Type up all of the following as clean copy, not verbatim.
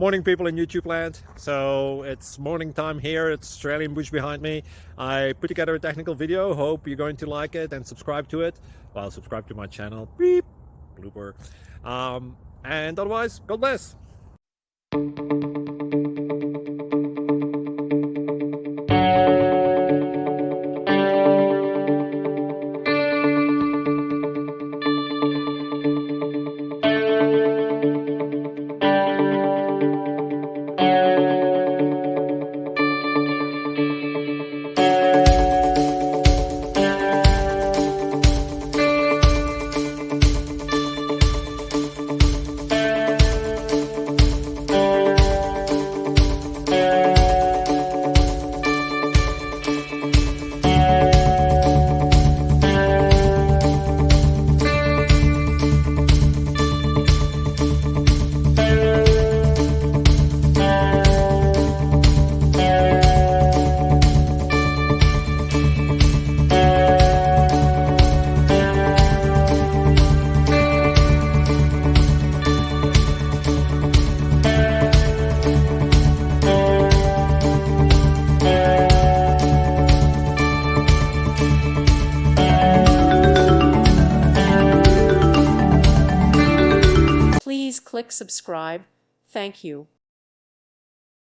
Morning, people in YouTube land. So it's morning time here. It's Australian bush behind me. I put together a technical video. Hope you're going to like it and subscribe to it. Well, subscribe to my channel. Beep. Blooper. And otherwise, God bless. Please click subscribe. Thank you.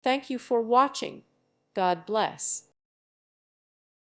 Thank you for watching. God bless.